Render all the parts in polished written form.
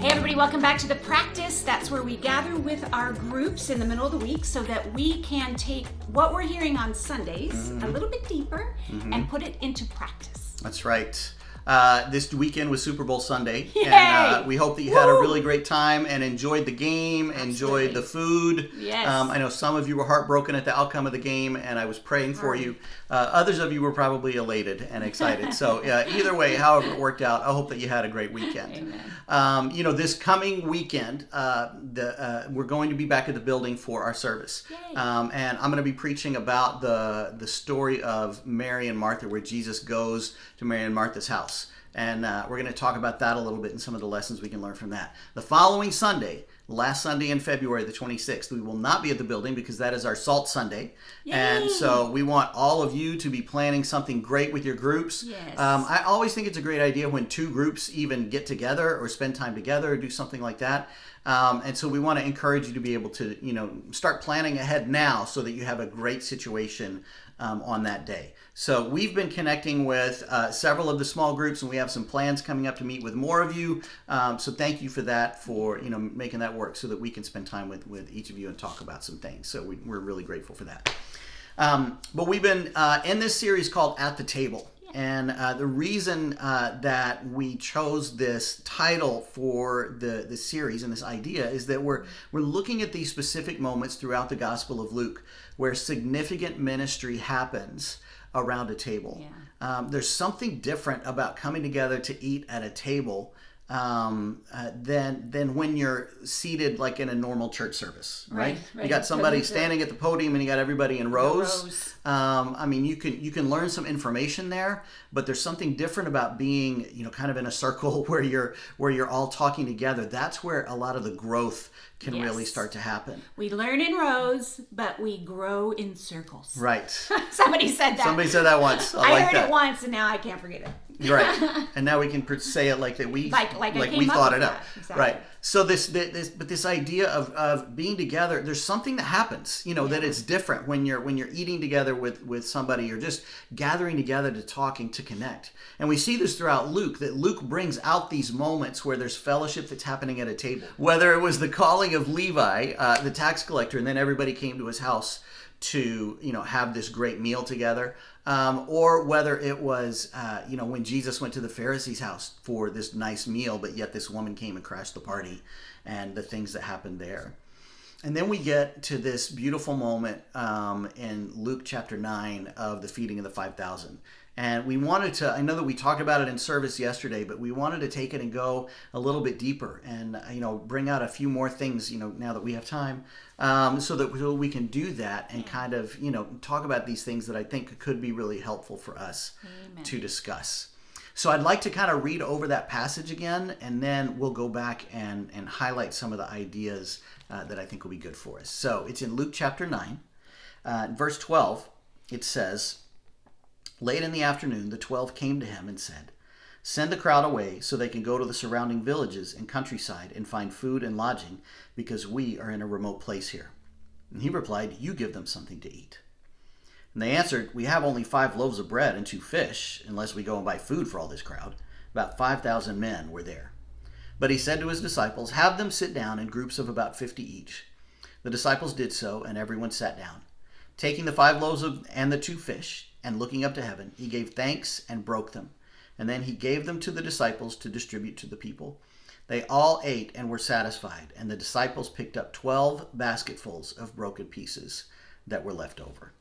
Hey everybody, welcome back to The Practice. That's where we gather with our groups in the middle of the week so that we can take what we're hearing on Sundays a little bit deeper and put it into practice. That's right. This weekend was Super Bowl Sunday. Yay! And we hope that you had a really great time and enjoyed the game, enjoyed the food. Yes. I know some of you were heartbroken at the outcome of the game, and I was praying for you. Others of you were probably elated and excited. So either way, however it worked out, I hope that you had a great weekend. Amen. This coming weekend, we're going to be back at the building for our service. Yay. And I'm going to be preaching about the story of Mary and Martha, where Jesus goes to Mary and Martha's house. And we're going to talk about that a little bit and some of the lessons we can learn from that. The following Sunday, last Sunday in February, the 26th, we will not be at the building because that is our Salt Sunday. Yay! And so we want all of you to be planning something great with your groups. Yes. I always think it's a great idea when two groups even get together or spend time together or do something like that. And so we want to encourage you to be able to, start planning ahead now so that you have a great situation on that day. So we've been connecting with several of the small groups, and we have some plans coming up to meet with more of you. So thank you for that, for making that work so that we can spend time with each of you and talk about some things. So we're really grateful for that. But we've been in this series called At the Table. And the reason that we chose this title for the series and this idea is that we're looking at these specific moments throughout the Gospel of Luke where significant ministry happens around a table. Yeah. There's something different about coming together to eat at a table than when you're seated like in a normal church service, right? You got somebody standing at the podium and you got everybody in rows. You can learn some information there, but there's something different about being, kind of in a circle where you're all talking together. That's where a lot of the growth can really start to happen. We learn in rows, but we grow in circles. Right. Somebody said that. Somebody said that once. I heard it once, and now I can't forget it. Right, and now we can say it like that we we thought it up. Exactly. Right. So this idea of being together, there's something that happens, that it's different when you're eating together with somebody, you're just gathering together to talk and to connect. And we see this throughout Luke, that Luke brings out these moments where there's fellowship that's happening at a table. Whether it was the calling of Levi, the tax collector, and then everybody came to his house to have this great meal together, or whether it was when Jesus went to the Pharisees' house for this nice meal, but yet this woman came and crashed the party, and the things that happened there. And then we get to this beautiful moment in Luke chapter 9 of the feeding of the 5,000. And we wanted to, I know that we talked about it in service yesterday, but we wanted to take it and go a little bit deeper and, bring out a few more things, now that we have time, so that we can do that and kind of, talk about these things that I think could be really helpful for us to discuss. So I'd like to kind of read over that passage again, and then we'll go back and highlight some of the ideas that I think will be good for us. So it's in Luke chapter 9, verse 12, it says, "Late in the afternoon, the 12 came to him and said, 'Send the crowd away so they can go to the surrounding villages and countryside and find food and lodging, because we are in a remote place here.' And he replied, 'You give them something to eat.' And they answered, 'We have only 5 loaves of bread and 2 fish, unless we go and buy food for all this crowd.' About 5,000 men were there. But he said to his disciples, 'Have them sit down in groups of about 50 each.' The disciples did so, and everyone sat down. Taking the 5 loaves and the 2 fish, and looking up to heaven, he gave thanks and broke them. And then he gave them to the disciples to distribute to the people. They all ate and were satisfied, and the disciples picked up 12 basketfuls of broken pieces that were left over."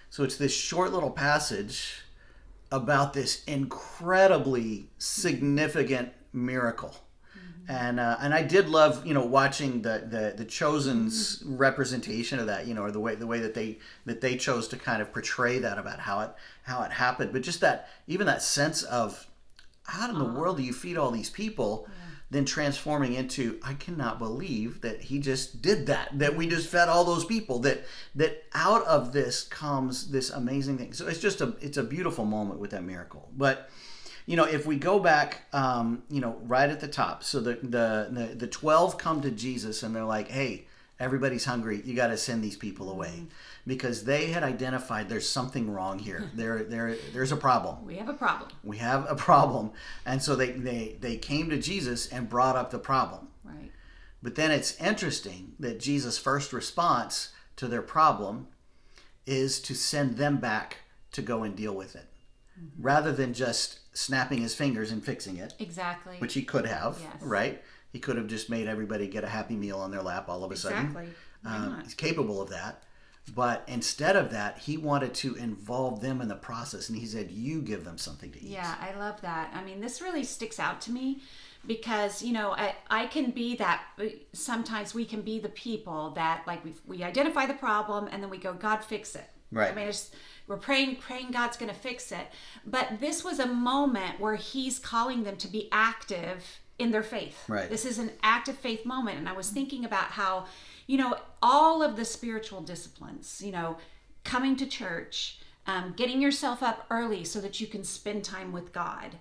So it's this short little passage about this incredibly significant miracle. And I did love, watching the Chosen's representation of that, or the way that they chose to kind of portray that about how it happened. But just even that sense of how in the world do you feed all these people, then transforming into, I cannot believe that he just did that we just fed all those people, that out of this comes this amazing thing. So it's a beautiful moment with that miracle. But if we go back, right at the top, so the 12 come to Jesus and they're like, "Hey, everybody's hungry. You got to send these people away, because they had identified there's something wrong here. There's a problem. We have a problem. We have a problem, and so they came to Jesus and brought up the problem. Right. But then it's interesting that Jesus' first response to their problem is to send them back to go and deal with it, rather than just snapping his fingers and fixing it. Exactly. Which he could have, Yes. right? He could have just made everybody get a Happy Meal on their lap all of a sudden. Exactly. Why not? He's capable of that. But instead of that, he wanted to involve them in the process. And he said, you give them something to eat. Yeah, I love that. I mean, this really sticks out to me because, I can be that, sometimes we can be the people that, like, we identify the problem and then we go, God, fix it. Right. I mean, we're praying God's going to fix it. But this was a moment where he's calling them to be active in their faith. Right. This is an active faith moment. And I was thinking about how, all of the spiritual disciplines, coming to church, getting yourself up early so that you can spend time with God,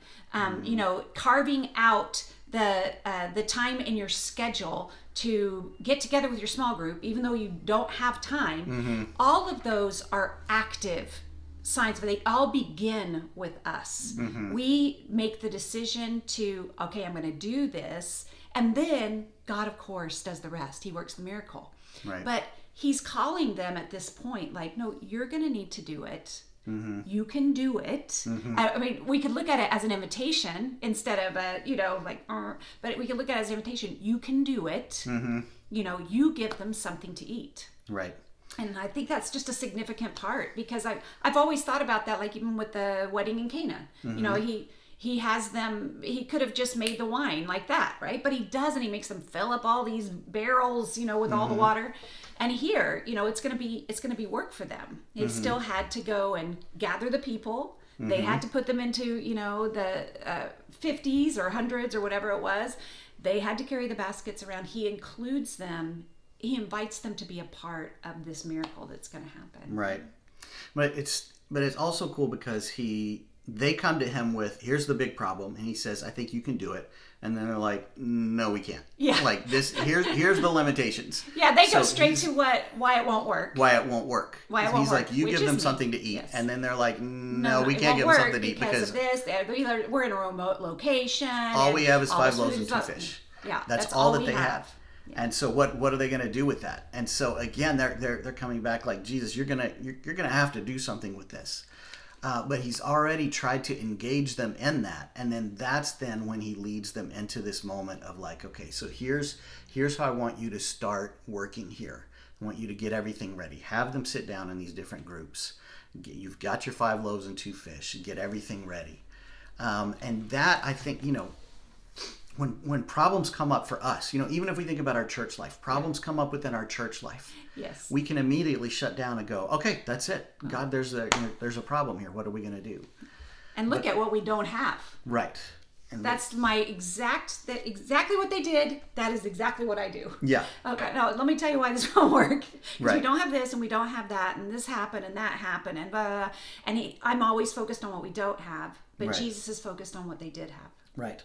carving out the time in your schedule to get together with your small group, even though you don't have time. All of those are active signs, but they all begin with us. We make the decision to, okay, I'm going to do this. And then God, of course, does the rest. He works the miracle. Right. But he's calling them at this point, like, no, you're going to need to do it. You can do it. I mean, we could look at it as an invitation instead of but we could look at it as an invitation. You can do it. You give them something to eat. Right. And I think that's just a significant part, because I've always thought about that, like even with the wedding in Cana. He has them, he could have just made the wine like that, right? But he doesn't. He makes them fill up all these barrels, with all the water. And here, it's going to be work for them. They still had to go and gather the people. They had to put them into, the 50s or hundreds or whatever it was. They had to carry the baskets around. He includes them. He invites them to be a part of this miracle that's going to happen. Right. But it's also cool because they come to him with, here's the big problem, and he says, I think you can do it. And then they're like, no, we can't. Yeah. Like this, here's the limitations. Yeah, they go straight to why it won't work. Why it won't work. He's like, you give them something to eat. Yes. And then they're like, no, we can't give them something to eat because of this. We're in a remote location. All we have is 5 loaves and 2 fish. Yeah, that's all that they have. Yeah. And so what are they going to do with that? And so again, they're coming back like, Jesus, you're gonna have to do something with this. But he's already tried to engage them in that, and then that's when he leads them into this moment of like, okay, so here's how I want you to start working here. I want you to get everything ready. Have them sit down in these different groups. You've got your 5 loaves and 2 fish. Get everything ready. And that, I think, when problems come up for us, even if we think about our church life, problems come up within our church life. Yes. We can immediately shut down and go, okay, that's it. God, there's a problem here. What are we going to do? And look at what we don't have. Right. And that's exactly what they did. That is exactly what I do. Yeah. Okay. No, let me tell you why this won't work. Right. We don't have this and we don't have that, and this happened and that happened and blah, blah, blah. And I'm always focused on what we don't have, but Right. Jesus is focused on what they did have. Right.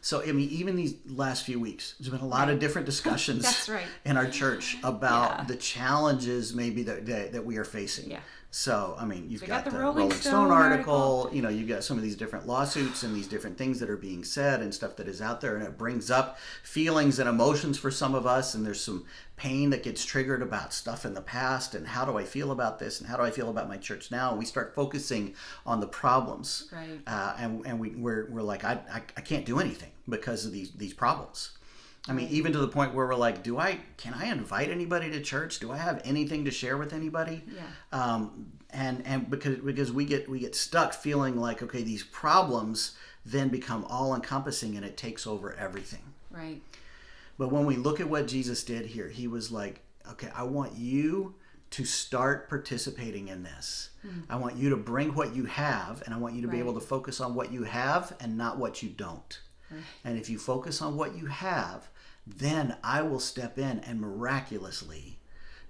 So, I mean, even these last few weeks, there's been a lot of different discussions That's right. in our church about the challenges maybe that we are facing. Yeah. So, I mean, you've got the the Rolling Stone article, you've got some of these different lawsuits and these different things that are being said and stuff that is out there. And it brings up feelings and emotions for some of us. And there's some pain that gets triggered about stuff in the past. And how do I feel about this? And how do I feel about my church now? And we start focusing on the problems. Right. And we're like, I can't do anything because of these problems. I mean, even to the point where we're like, can I invite anybody to church? Do I have anything to share with anybody? Yeah. And because we get stuck feeling like, okay, these problems then become all encompassing and it takes over everything. Right. But when we look at what Jesus did here, he was like, okay, I want you to start participating in this. I want you to bring what you have, and I want you to be able to focus on what you have and not what you don't. Right. And if you focus on what you have, then I will step in and miraculously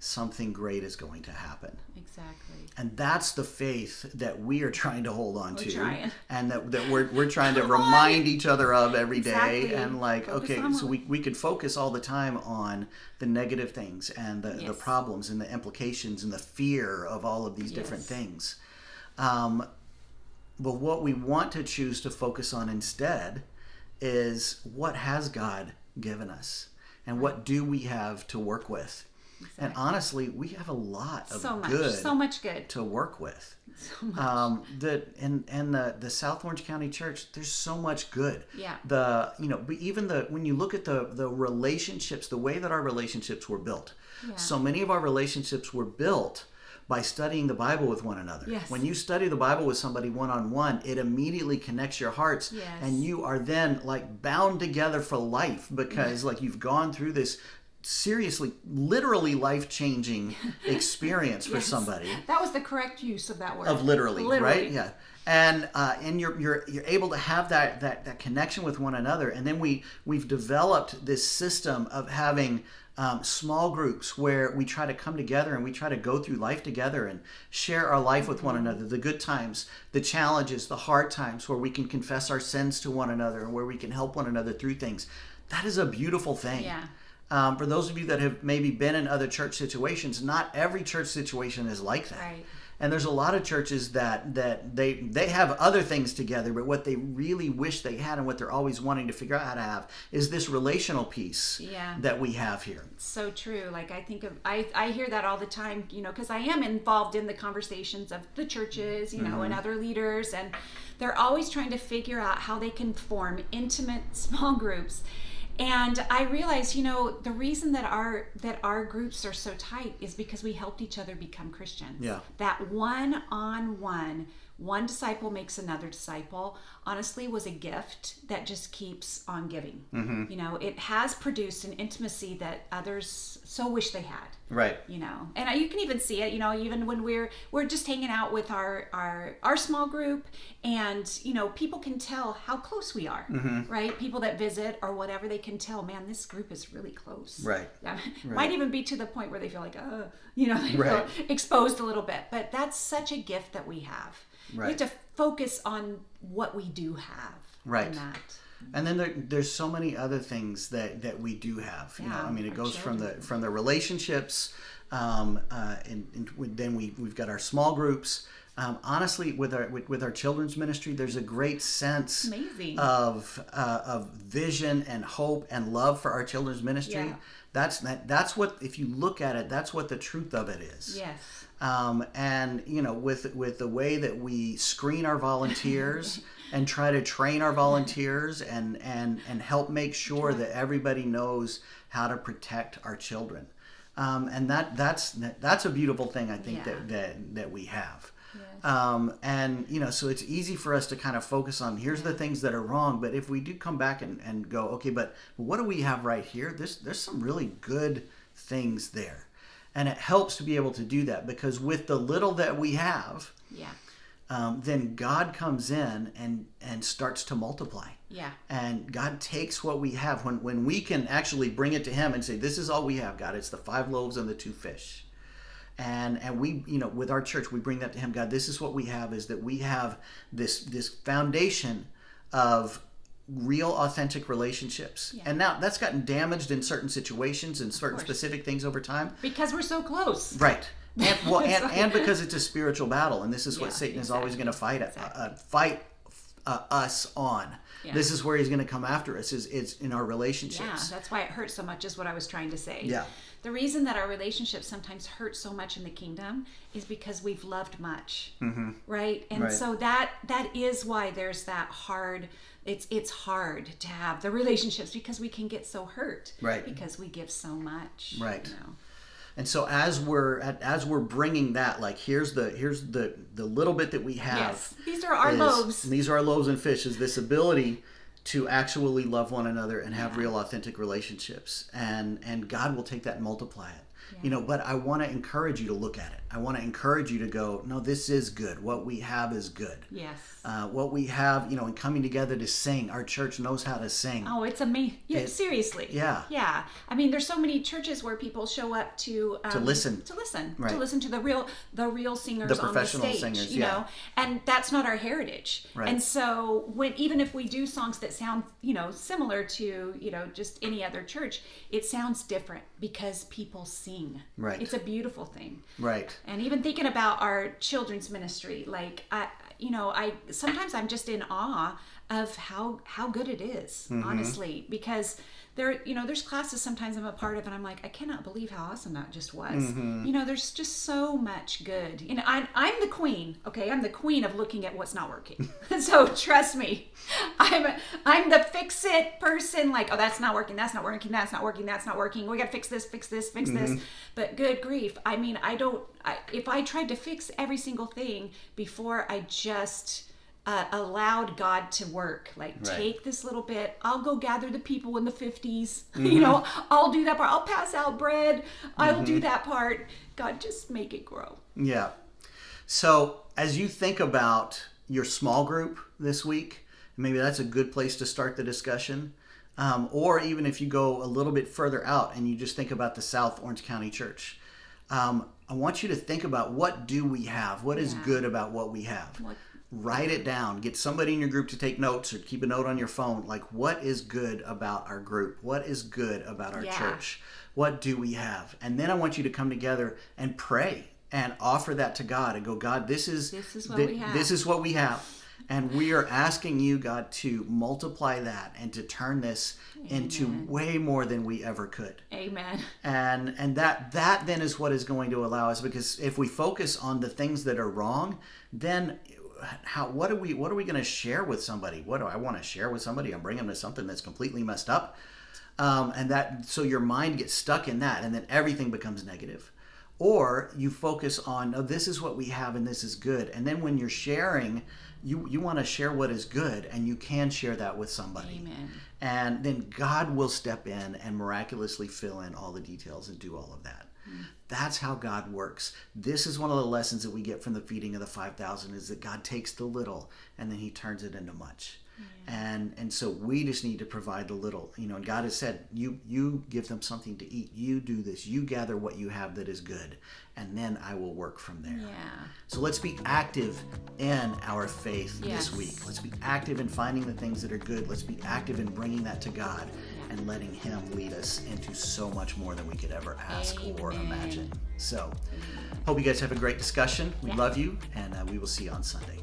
something great is going to happen. Exactly. And that's the faith that we are trying to hold on to, trying. and that we're trying to remind each other of every day. Exactly. And like, Focus okay, on so we could focus all the time on the negative things and the Yes. problems and the implications and the fear of all of these different Yes. things. But what we want to choose to focus on instead is what has God given us, and what do we have to work with. Exactly. And honestly, we have a lot of so much good. to work with. So much. The South Orange County Church, there's so much good. Yeah. But even when you look at the relationships, the way that our relationships were built. Yeah. So many of our relationships were built by studying the Bible with one another. Yes. When you study the Bible with somebody one-on-one, it immediately connects your hearts. Yes. And you are then like bound together for life, because like you've gone through this seriously, literally life-changing experience for Yes. somebody. That was the correct use of that word. Of literally, right? Yeah. And you're able to have that connection with one another. And then we've developed this system of having small groups where we try to come together and we try to go through life together and share our life with one another, the good times, the challenges, the hard times, where we can confess our sins to one another and where we can help one another through things. That is a beautiful thing. Yeah. For those of you that have maybe been in other church situations, not every church situation is like that. Right. And there's a lot of churches that they have other things together, but what they really wish they had and what they're always wanting to figure out how to have is this relational piece Yeah. that we have here. So true. Like I hear that all the time, because I am involved in the conversations of the churches, and other leaders, and they're always trying to figure out how they can form intimate small groups. And I realized, the reason that our groups are so tight is because we helped each other become Christians. Yeah. That one disciple makes another disciple, honestly was a gift that just keeps on giving. Mm-hmm. It has produced an intimacy that others so wish they had. Right. And you can even see it, even when we're just hanging out with our small group, and people can tell how close we are. Mm-hmm. Right? People that visit or whatever, they can tell, man, this group is really close. Right. Might even be to the point where they feel like they Right. feel exposed a little bit, but that's such a gift that we have. Right. We have to focus on what we do have. Right. In that. And then there's so many other things that we do have. Yeah, it our goes children. from the relationships, and then we've got our small groups. Honestly, with our children's ministry, there's a great sense Amazing. of vision and hope and love for our children's ministry. Yeah. That's what, if you look at it, that's what the truth of it is. Yes. And with the way that we screen our volunteers and try to train our volunteers and help make sure that everybody knows how to protect our children, and that's a beautiful thing, I think, that we have. Yes. So it's easy for us to kind of focus on here's the things that are wrong, but if we do come back and go, okay, but what do we have right here? There's some really good things there. And it helps to be able to do that, because with the little that we have, then God comes in and starts to multiply. Yeah. And God takes what we have when we can actually bring it to Him and say, this is all we have, God. It's the 5 loaves and the 2 fish. And we, with our church, we bring that to Him. God, this is what we have, is that we have this foundation of real authentic relationships. And now that's gotten damaged in certain situations and certain specific things over time, because we're so close. right? And because it's a spiritual battle, and this is what Satan is always going to fight us on. This is where he's going to come after us, is in our relationships. That's why it hurts so much, is what I was trying to say. Yeah. The reason that our relationships sometimes hurt so much in the kingdom is because we've loved much, right? And so that is why there's that hard. It's hard to have the relationships, because we can get so hurt, right? Because we give so much, right? And so as we're bringing that, like here's the little bit that we have. Yes, these are our loaves. These are our loaves and fish. Is this ability to actually love one another and have real authentic relationships, and God will take that and multiply it. But I want to encourage you to look at it. I want to encourage you to go, no, this is good. What we have is good. Yes. What we have, in coming together to sing, our church knows how to sing. Oh, it's amazing. Yeah, seriously. Yeah. Yeah. I mean, there's so many churches where people show up to listen. To listen to the real singers The on the professional stage, singers, you know. And that's not our heritage. Right. And so even if we do songs that sound, similar to, just any other church, it sounds different because people sing. Right. It's a beautiful thing. Right. And even thinking about our children's ministry, like I sometimes I'm just in awe of how good it is, honestly, because there's classes sometimes I'm a part of and I'm like, I cannot believe how awesome that just was. There's just so much good. I'm the queen, okay? I'm the queen of looking at what's not working. So trust me, I'm the fix it person, like, oh, that's not working, that's not working, that's not working, that's not working. We got to fix this. But good grief. I mean, if I tried to fix every single thing before I just allowed God to work, like, take this little bit, I'll go gather the people in the 50s, I'll do that part, I'll pass out bread, I'll do that part. God, just make it grow. Yeah. So as you think about your small group this week, maybe that's a good place to start the discussion. Or even if you go a little bit further out and you just think about the South Orange County Church, I want you to think about, what do we have? What is good about what we have? Write it down. Get somebody in your group to take notes, or keep a note on your phone. Like, what is good about our group? What is good about our church? What do we have? And then I want you to come together and pray and offer that to God and go, God, this is what we have. This is what we have. And we are asking you, God, to multiply that and to turn this into way more than we ever could. Amen. And that then is what is going to allow us, because if we focus on the things that are wrong, then what are we going to share with somebody? What do I want to share with somebody? I'm bringing them to something that's completely messed up. So your mind gets stuck in that, and then everything becomes negative. Or you focus on, oh, this is what we have and this is good. And then when you're sharing, you want to share what is good, and you can share that with somebody. Amen. And then God will step in and miraculously fill in all the details and do all of that. That's how God works. This is one of the lessons that we get from the feeding of the 5,000, is that God takes the little and then he turns it into much. And so we just need to provide the little, and God has said, you give them something to eat. You do this. You gather what you have that is good, and then I will work from there. Yeah. So let's be active in our faith this week. Let's be active in finding the things that are good. Let's be active in bringing that to God and letting him lead us into so much more than we could ever ask or imagine. So hope you guys have a great discussion. We love you, and we will see you on Sunday.